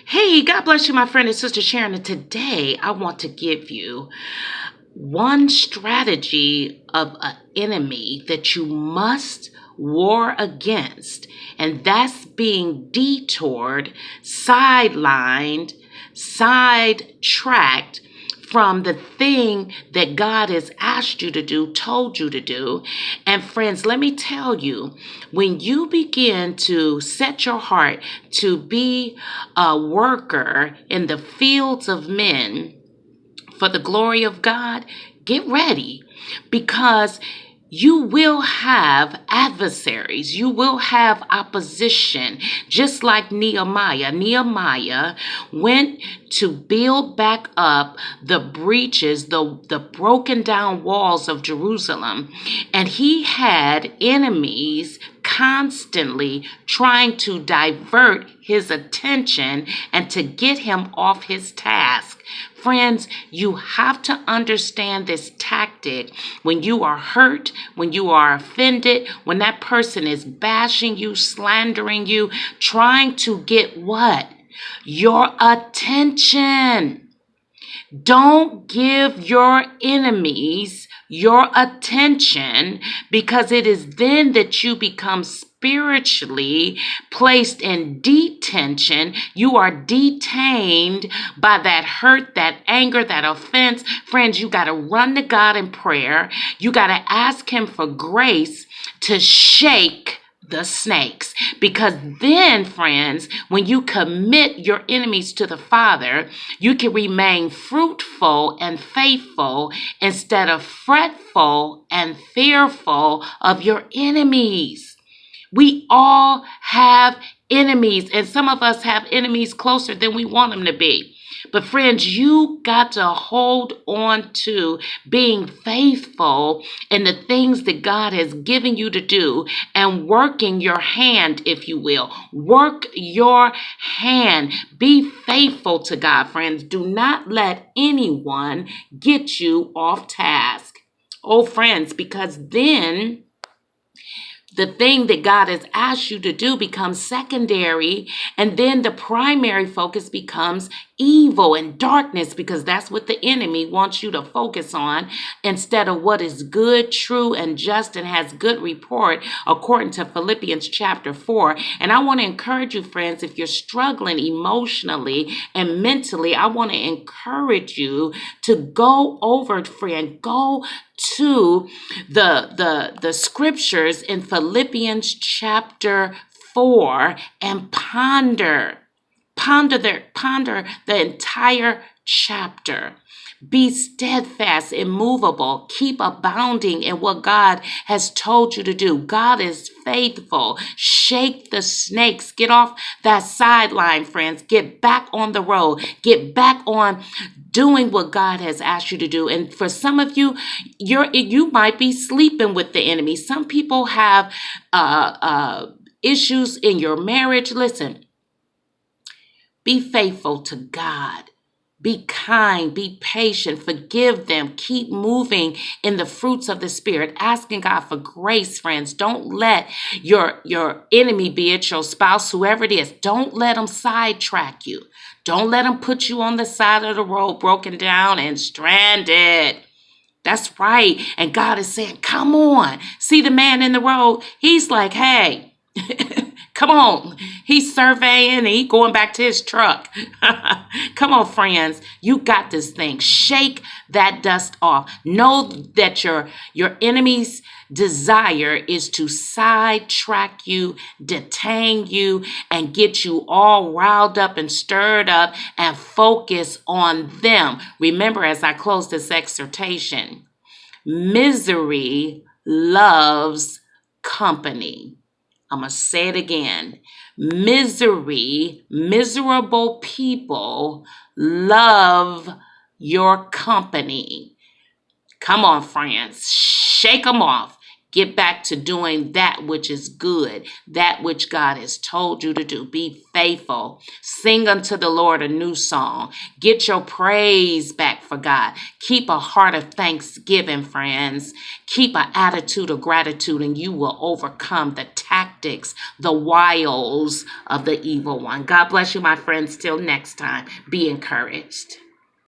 Hey, God bless you, my friend and sister Sharon. And today I want to give you one strategy of an enemy that you must war against, and that's being detoured, sidelined, sidetracked from the thing that God has asked you to do, told you to do. And friends, let me tell you, when you begin to set your heart to be a worker in the fields of men, for the glory of God, get ready, because you will have adversaries. You will have opposition, just like Nehemiah. Nehemiah went to build back up the breaches, the broken down walls of Jerusalem. And he had enemies constantly trying to divert his attention and to get him off his task. Friends, you have to understand this tactic when you are hurt, when you are offended, when that person is bashing you, slandering you, trying to get what? Your attention. Don't give your enemies your attention, because it is then that you become spiritually placed in detention. You are detained by that hurt, that anger, that offense. Friends, you got to run to God in prayer. You got to ask Him for grace to shake the snakes. Because then, friends, when you commit your enemies to the Father, you can remain fruitful and faithful instead of fretful and fearful of your enemies. We all have enemies, and some of us have enemies closer than we want them to be. But friends, you got to hold on to being faithful in the things that God has given you to do, and working your hand, if you will. Work your hand. Be faithful to God, friends. Do not let anyone get you off task. Oh, friends, because then the thing that God has asked you to do becomes secondary, and then the primary focus becomes evil and darkness, because that's what the enemy wants you to focus on, instead of what is good, true, and just, and has good report, according to Philippians chapter 4. And I want to encourage you, friends, if you're struggling emotionally and mentally, I want to encourage you to go over, friend, go to the scriptures in Philippians chapter 4 and ponder the entire chapter. Be steadfast, immovable, keep abounding in what God has told you to do. God is faithful. Shake the snakes. Get off that sideline, friends. Get back on the road. Get back on doing what God has asked you to do. And for some of you, you might be sleeping with the enemy. Some people have issues in your marriage. Listen, be faithful to God. Be kind, be patient, forgive them, keep moving in the fruits of the Spirit, asking God for grace, friends. Don't let your enemy, be it your spouse, whoever it is, don't let them sidetrack you. Don't let them put you on the side of the road, broken down and stranded. That's right. And God is saying, come on. See the man in the road? He's like, hey, come on. He's surveying and he's going back to his truck. Come on, friends. You got this thing. Shake that dust off. Know that your enemy's desire is to sidetrack you, detain you, and get you all riled up and stirred up and focus on them. Remember, as I close this exhortation, misery loves company. I'm going to say it again. Miserable people love your company. Come on, friends. Shake them off. Get back to doing that which is good, that which God has told you to do. Be faithful. Sing unto the Lord a new song. Get your praise back for God. Keep a heart of thanksgiving, friends. Keep an attitude of gratitude, and you will overcome the tactics, the wiles of the evil one. God bless you, my friends. Till next time, be encouraged.